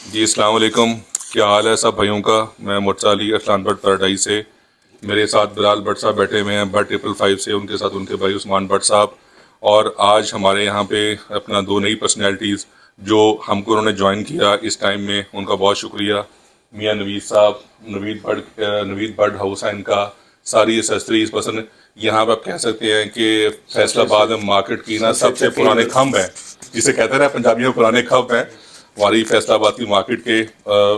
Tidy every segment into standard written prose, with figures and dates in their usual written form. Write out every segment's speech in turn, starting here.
जी अस्सलाम वालेकुम। क्या हाल है सब भाइयों का। मैं मुर्तज़ा अली अरसलान भट्ट पैराडाइज से। मेरे साथ बिलाल भट्ट साहब बैठे हुए हैं भट्ट 555 से, उनके साथ उनके भाई उस्मान भट्ट साहब। और आज हमारे यहाँ पे अपना दो नई पर्सनैलिटीज़ जो हमको उन्होंने ज्वाइन किया इस टाइम में, उनका बहुत शुक्रिया। मियाँ नवीद साहब, नवीद भट्ट हाउस है इनका। सारी एसेसरीज पसंद, यहाँ पर आप कह सकते हैं कि फैसलाबाद मार्केट की ना सबसे पुराने खम्भ हैं, जिसे कहते हैं पंजाबी में पुराने खम्भ हैं हमारी फैसलाबाद की मार्केट के।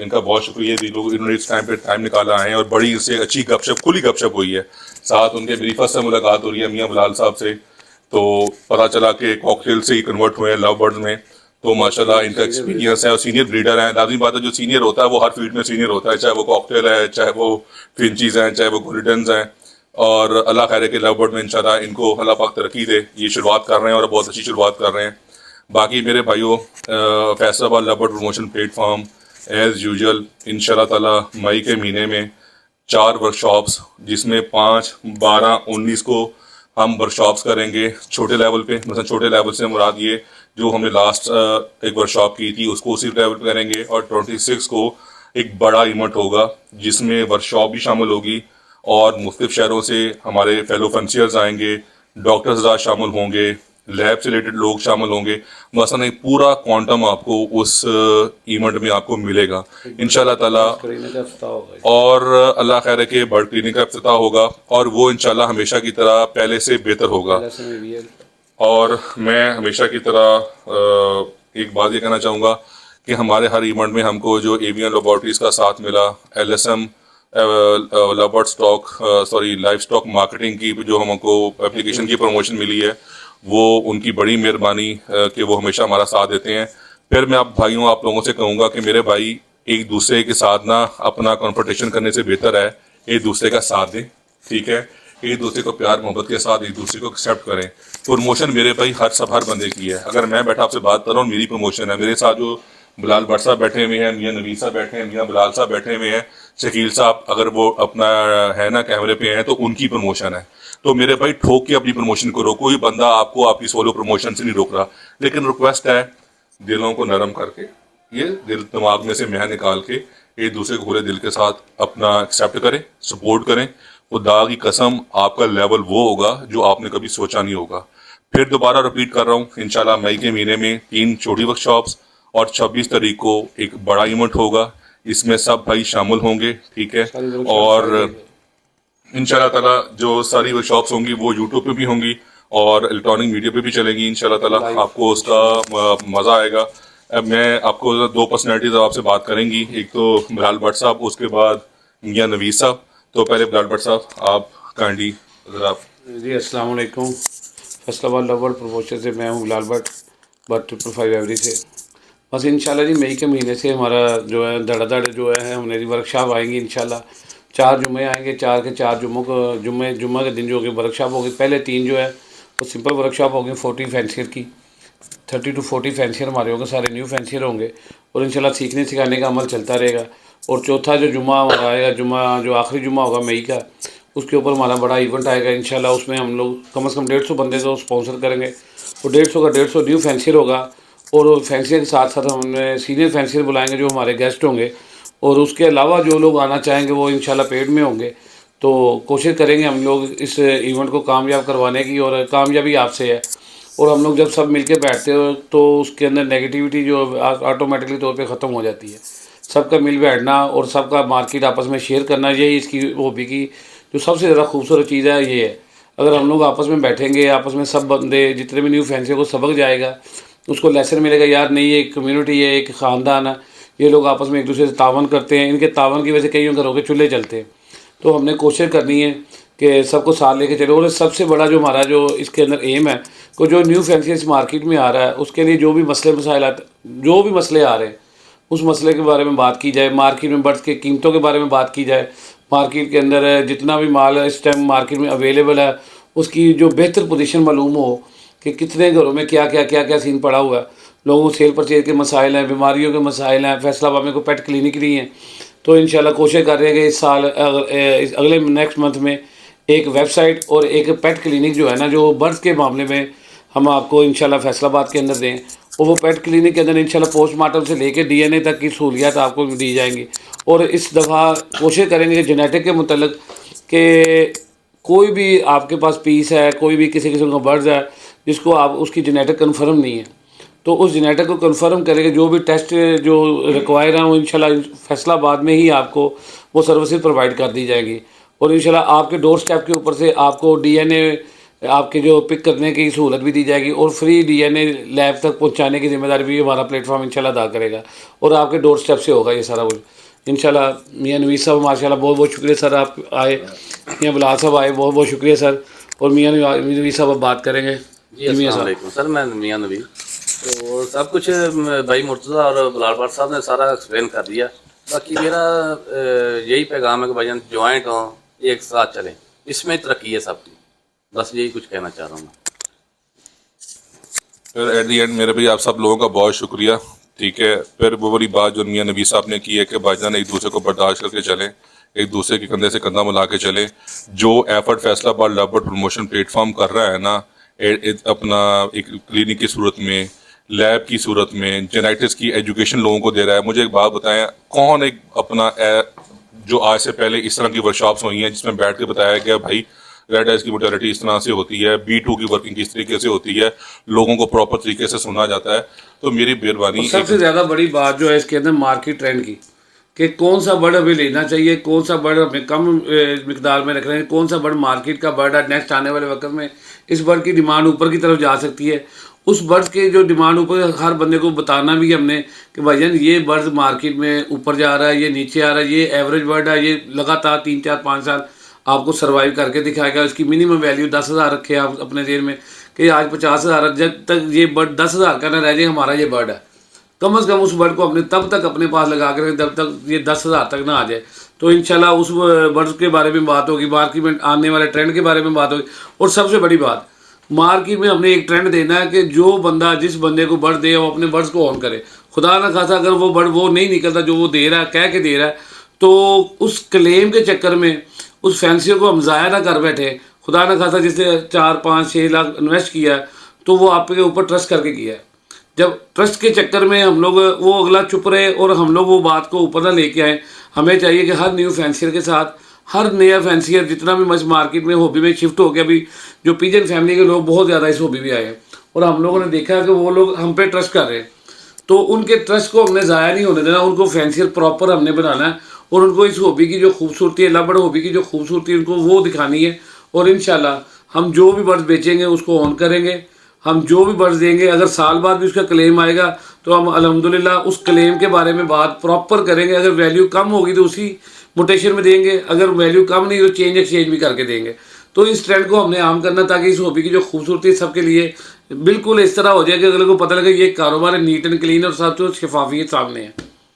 इनका बहुत शुक्रिया जी, लोग इन्होंने इस टाइम पे टाइम निकाला है और बड़ी इनसे अच्छी गपशप, खुली गपशप हुई है। साथ उनके मेरी फर्स्ट से मुलाकात हो रही है मियाँ बिलाल साहब से, तो पता चला कि कॉकटेल से ही कन्वर्ट हुए हैं लव बर्ड्स में। तो माशाल्लाह इनका एक्सपीरियंस है और सीनियर ब्रीडर है। लाजमी बात है, जो सीनियर होता है वो हर फील्ड में सीनियर होता है, चाहे वो कॉकटेल है, चाहे वो फिंचीज हैं, चाहे वो गोल्डन्स हैं। और अल्लाह खैर है कि लव बर्ड में इंशाल्लाह इनको अल्लाह पाक तरक्की दे। ये शुरुआत कर रहे हैं और बहुत अच्छी शुरुआत कर रहे हैं। बाकी मेरे भाइयों, Faisalabad love bird promotion platform as usual इंशाल्लाह ताला मई के महीने में 4 वर्कशॉप्स, जिसमें 5, 12, 19 को हम वर्कशॉप्स करेंगे छोटे लेवल पे। मतलब छोटे लेवल से मुराद ये जो हमने लास्ट एक वर्कशॉप की थी उसको उसी लेवल पे करेंगे। और 26 को एक बड़ा इवेंट होगा जिसमें वर्कशॉप भी शामिल होगी और मुख्तलिफ शहरों से हमारे फेलो फंसियर्स आएंगे, डॉक्टर्स शामिल होंगे, लैब से रिलेटेड लोग शामिल होंगे। मसलन एक पूरा क्वांटम आपको उस इवेंट में आपको मिलेगा इंशाल्लाह ताला। और अल्लाह खैर है कि बर्ड क्लिनिक का इफ्तिताह होगा और वो इंशाल्लाह हमेशा की तरह पहले से बेहतर होगा। और मैं हमेशा की तरह एक बात ये कहना चाहूँगा कि हमारे हर इवेंट में हमको जो एवियन लेबॉर्ट्रीज का साथ मिला, LSM love stock life stock marketing की जो हमको एप्लीकेशन की प्रमोशन मिली है, वो उनकी बड़ी मेहरबानी कि वो हमेशा हमारा साथ देते हैं। फिर मैं आप भाइयों आप लोगों से कहूँगा कि मेरे भाई एक दूसरे के साथ ना अपना कॉम्पिटिशन करने से बेहतर है एक दूसरे का साथ दें, ठीक है। एक दूसरे को प्यार मोहब्बत के साथ एक दूसरे को एक्सेप्ट करें। प्रमोशन मेरे भाई हर बंदे की है। अगर मैं बैठा आपसे बात कर रहा हूँ मेरी प्रमोशन है। मेरे साथ जो बिलाल भट्ट साहब बैठे हुए हैं, मियाँ नवीद साहब बैठे हैं, मियाँ बिलाल साहब बैठे हुए हैं, शकील साहब अगर वो अपना है ना कैमरे पे हैं तो उनकी प्रमोशन है। तो मेरे भाई ठोक के अपनी प्रमोशन करो, कोई बंदा आपको आपकी सोलो प्रमोशन से नहीं रोक रहा। लेकिन रिक्वेस्ट है दिलों को नरम करके, ये दिल दिमाग में से मैह निकाल के एक दूसरे को खुले दिल के साथ अपना एक्सेप्ट करें, सपोर्ट करें। खुदा की कसम आपका लेवल वो होगा जो आपने कभी सोचा नहीं होगा। फिर दोबारा रिपीट कर रहा हूँ, इंशाल्लाह मई के महीने में 3 छोटी वर्कशॉप्स और 26 तारीख को एक बड़ा इवेंट होगा। इसमें सब भाई शामिल होंगे, ठीक है। और इंशाल्लाह ताला जो सारी वर्कशॉप्स होंगी वो यूट्यूब पे भी होंगी और इलेक्ट्रॉनिक मीडिया पे भी चलेंगी इंशाल्लाह ताला। आपको उसका मज़ा आएगा। अब मैं आपको 2 पर्सनैलिटीज आपसे बात करेंगी, एक तो बिलाल भट्ट साहब, उसके बाद मियाँ नवीद साहब। तो पहले बिलाल भट्ट साहब आप काइंडली अगर आप। जी अस्सलाम वालेकुम। फैसलाबाद लव बर्ड प्रमोशन से मैं हूँ बिलाल भट्ट 555 एवरी से। बस इंशाल्लाह जी मई के महीने से हमारा जो है धड़ाधड़ जो है हमारी वर्कशॉप आएंगी इंशाल्लाह। 4 जुम्मे आएंगे, 4 के 4 जुम्मों को जुम्मा के दिन जो होगी वर्कशॉप होगी। पहले 3 जो है वो सिंपल वर्कशॉप होगी 40 फैंसियर की, 30 to 40 फैंसियर हमारे होंगे, सारे न्यू फैंसियर होंगे और इंशाल्लाह सीखने सिखाने का अमल चलता रहेगा। और चौथा जो जुम्मा हमारा आएगा, जुम्मा जो आखिरी जुम्मा होगा मई का, उसके ऊपर हमारा बड़ा इवेंट आएगा इंशाल्लाह। उसमें हम लोग कम से कम 150 बंदे को स्पॉन्सर करेंगे और 150 का 150 न्यू फैंसियर होगा। और फैंसियर के साथ साथ हमने सीनियर फैंसियर बुलाएंगे जो हमारे गेस्ट होंगे। और उसके अलावा जो लोग आना चाहेंगे वो इंशाल्लाह पेड में होंगे। तो कोशिश करेंगे हम लोग इस इवेंट को कामयाब करवाने की, और कामयाबी आपसे है। और हम लोग जब सब मिलके बैठते हो तो उसके अंदर नेगेटिविटी जो ऑटोमेटिकली तौर पे ख़त्म हो जाती है। सबका मिल बैठना और सबका मार्केट आपस में शेयर करना, यही इसकी हॉबी की जो सबसे ज़्यादा खूबसूरत चीज़ है ये है। अगर हम लोग आपस में बैठेंगे, आपस में सब बंदे जितने भी न्यू फैंसी को सबक जाएगा, उसको लेसन मिलेगा यार नहीं ये एक कम्युनिटी है, एक ख़ानदान है, ये लोग आपस में एक दूसरे से तावन करते हैं, इनके तावन की वजह से कई घरों के चूल्हे चलते हैं। तो हमने कोशिश करनी है कि सबको साथ लेके चलो। और सबसे बड़ा जो हमारा जो इसके अंदर एम है कि जो न्यू फैंसी इस मार्केट में आ रहा है उसके लिए जो भी मसले मसाइल आते, जो भी मसले आ रहे हैं उस मसले के बारे में बात की जाए। मार्केट में बर्ड्स के कीमतों के बारे में बात की जाए। मार्केट के अंदर जितना भी माल है इस टाइम मार्केट में अवेलेबल है उसकी जो बेहतर पोजीशन मालूम हो कि कितने घरों में क्या सीन पड़ा हुआ है। लोगों को सेल परचेज के मसाइल हैं, बीमारियों के मसाइल हैं। फैसलाबाद में कोई पेट क्लिनिक नहीं है। तो इंशाल्लाह कोशिश कर रहे हैं कि इस साल अगले नेक्स्ट मंथ में एक वेबसाइट और एक पेट क्लिनिक जो है ना, जो बर्ड्स के मामले में हम आपको इंशाल्लाह फैसलाबाद के अंदर दें। और वो पेट क्लिनिक के अंदर इंशाल्लाह पोस्टमार्टम से लेके डीएनए तक की सहूलियत आपको दी जाएंगी। और इस दफ़ा कोशिश करेंगे कि जेनेटिक के मतलब कि कोई भी आपके पास पीस है, कोई भी किसी किस्म का बर्ड्स है जिसको आप उसकी जेनेटिक कन्फर्म नहीं है, तो उस जेनेटिक को कन्फर्म करेंगे। जो भी टेस्ट जो रिक्वायर हैं वो इंशाल्लाह फैसलाबाद में ही आपको वो सर्विसेज प्रोवाइड कर दी जाएंगी। और इंशाल्लाह आपके डोर स्टेप के ऊपर से आपको डीएनए आपके जो पिक करने की सहूलत भी दी जाएगी और फ्री डीएनए लैब तक पहुंचाने की जिम्मेदारी भी हमारा प्लेटफॉर्म इंशाल्लाह अदा करेगा। और आपके डोर स्टेप से होगा ये सारा कुछ इंशाल्लाह। मियाँ नवीद साहब माशाल्लाह बहुत बहुत शुक्रिया सर, आप आए। मियाँ बिलाल साहब आए, बहुत बहुत शुक्रिया सर। और मियाँ नवीद साहब अब बात करेंगे। जी अस्सलाम वालेकुम सर, मैं मियाँ नवीद। तो सब कुछ भाई मुर्तज़ा और बिलाल भट्ट साहब ने सारा एक्सप्लेन कर दिया। बाकी मेरा यही पैगाम है कि भाईजान जॉइंट हों, एक साथ चलें, इसमें तरक्की है सबकी। बस यही कुछ कहना चाह रहा हूँ मैं। फिर एट दी एंड मेरे भाई आप सब लोगों का बहुत शुक्रिया, ठीक है। फिर वो वाली बात जो मियाँ नबी साहब ने की है कि भाईजान एक दूसरे को बर्दाश्त करके चलें, एक दूसरे के कंधे से कंधा मिला के चलें। जो effort Faisalabad lovebird promotion platform कर रहा है ना, अपना एक क्लिनिक की सूरत में, लैब की सूरत में, जेनेटिक्स की एजुकेशन लोगों को दे रहा है। मुझे एक बात बताएं, कौन एक अपना जो आज से पहले इस तरह की वर्कशॉप्स हुई हैं जिसमें बैठ के बताया गया भाई रेड आइज की मोर्टेलिटी इस तरह से होती है, B2 की वर्किंग किस तरीके से होती है, लोगों को प्रॉपर तरीके से सुना जाता है। तो मेरी मेहरबानी, सबसे ज़्यादा बड़ी बात जो है इसके अंदर मार्केट ट्रेंड की, कि कौन सा बर्ड हमें लेना चाहिए, कौन सा बर्ड हमें कम मिकदार में रख रहे हैं, कौन सा बर्ड मार्केट का बर्ड है, नेक्स्ट आने वाले वक्त में इस बर्ड की डिमांड ऊपर की तरफ जा सकती है। उस बर्ड के जो डिमांड ऊपर हर बंदे को बताना भी हमने कि भाईजान ये बर्ड मार्केट में ऊपर जा रहा है, ये नीचे आ रहा है, ये एवरेज बर्ड है, ये लगातार 3 4 5 साल आपको सर्वाइव करके दिखाएगा। इसकी मिनिमम वैल्यू 10,000 रखे आप अपने जेल में कि आज 50,000, जब तक ये बर्ड 10,000 का ना रह जाए हमारा ये बर्ड है। कम से कम उस बर्ड को अपने तब तक अपने पास लगा कर जब तक ये 10,000 तक ना आ जाए। तो इंशाल्लाह उस बर्ड्स के बारे में बात होगी, मार्केट में आने वाले ट्रेंड के बारे में बात होगी। और सबसे बड़ी बात, मार्केट में हमने एक ट्रेंड देना है कि जो बंदा जिस बंदे को बर्ड दे वो अपने बर्ड्स को ऑन करे। खुदा ना खासा अगर वो बर्ड वो नहीं निकलता जो वो दे रहा है, कह के दे रहा है, तो उस क्लेम के चक्कर में उस फैंसी को हम ज़ाया ना कर बैठे। खुदा ना खासा जिसने 4 5 6 लाख इन्वेस्ट किया है तो वो आपके ऊपर ट्रस्ट करके किया है। जब ट्रस्ट के चक्कर में हम लोग वो अगला चुप रहे और हम लोग वो बात को ऊपर ना लेके आए। हमें चाहिए कि हर न्यू फैंसियर के साथ, हर नया फैंसियर जितना भी मस मार्केट में हॉबी में शिफ्ट हो गया, अभी जो पिजन फैमिली के लोग बहुत ज़्यादा इस हॉबी में आए हैं और हम लोगों ने देखा कि वो लोग हम पे ट्रस्ट कर रहे हैं। तो उनके ट्रस्ट को हमने ज़ाया नहीं होने देना, उनको फैंसियर प्रॉपर हमने बनाना है और उनको इस हॉबी की जो खूबसूरती है, लवबर्ड हॉबी की जो खूबसूरती है उनको वो दिखानी है। और इंशाल्लाह हम जो भी बर्ड्स बेचेंगे उसको ऑन करेंगे। हम जो भी बर्ड्स देंगे, अगर साल बाद भी उसका क्लेम आएगा तो हम अल्हम्दुलिल्लाह उस क्लेम के बारे में बात प्रॉपर करेंगे। अगर वैल्यू कम होगी तो उसी मोटेशन में देंगे, अगर वैल्यू कम नहीं तो चेंज एक्सचेंज भी करके देंगे। तो इस ट्रेंड को हमने आम करना ताकि इस हॉबी की जो खूबसूरती सबके लिए बिल्कुल इस तरह हो जाए कि अगले को पता लगे ये कारोबार है, नीट एंड क्लीन और सब तो शफाफियत सामने है।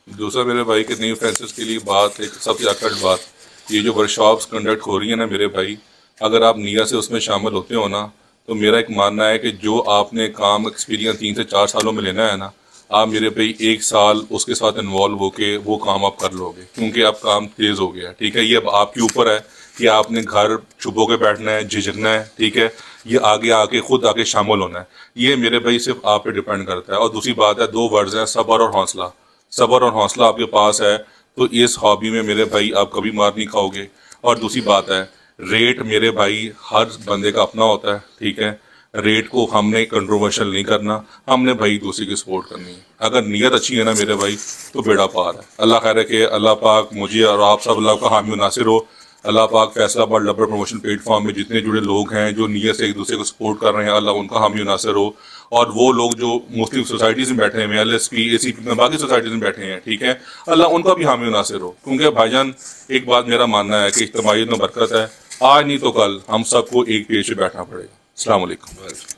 दूसरा मेरे भाई के न्यू फ्रेंड्स के लिए बात, एक सबसे आखिरी बात, ये जो वर्कशॉप्स कंडक्ट हो रही है ना मेरे भाई, अगर आप निया से उसमें शामिल होते हो ना, तो मेरा एक मानना है कि जो आपने काम एक्सपीरियंस 3 से 4 सालों में लेना है ना, आप मेरे भाई 1 साल उसके साथ इन्वॉल्व होके वो काम आप कर लोगे, क्योंकि अब काम तेज़ हो गया है। ठीक है, ये अब आपके ऊपर है कि आपने घर चुप होकर बैठना है, झिझकना है। ठीक है, ये आगे आके खुद आके शामिल होना है, ये मेरे भाई सिर्फ आप पे डिपेंड करता है। और दूसरी बात है, 2 वर्ड्स हैं, सब्र और हौसला। सब्र और हौसला आपके पास है तो इस हॉबी में मेरे भाई आप कभी मार नहीं खाओगे। और दूसरी बात है, रेट मेरे भाई हर बंदे का अपना होता है। ठीक है, रेट को हमने कंट्रोवर्शियल नहीं करना, हमने भाई दूसरे की सपोर्ट करनी है। अगर नीयत अच्छी है ना मेरे भाई तो बेड़ा पार है। अल्लाह खैर है कि अल्लाह पाक मुझे और आप सब अल्लाह का हामी नासिर हो। अल्लाह पाक फैसलाबाद लवबर्ड प्रमोशन प्लेटफॉर्म में जितने जुड़े लोग हैं जो नीयत से एक दूसरे को सपोर्ट कर रहे हैं, अल्लाह उनका हामी नासिर हो। और वो लोग जो मुस्लिम सोसाइटीज़ में बैठे हैं, LSP ACP में बाकी सोसाइटीज़ में बैठे हैं, ठीक है, अल्लाह उनका भी हामी नासिर हो। क्योंकि भाईजान एक बात मेरा मानना है कि इज्तिमाइयत में बरकत है। आज नहीं तो कल हम सबको एक पेज पे बैठना पड़ेगा। अस्सलाम वालेकुम।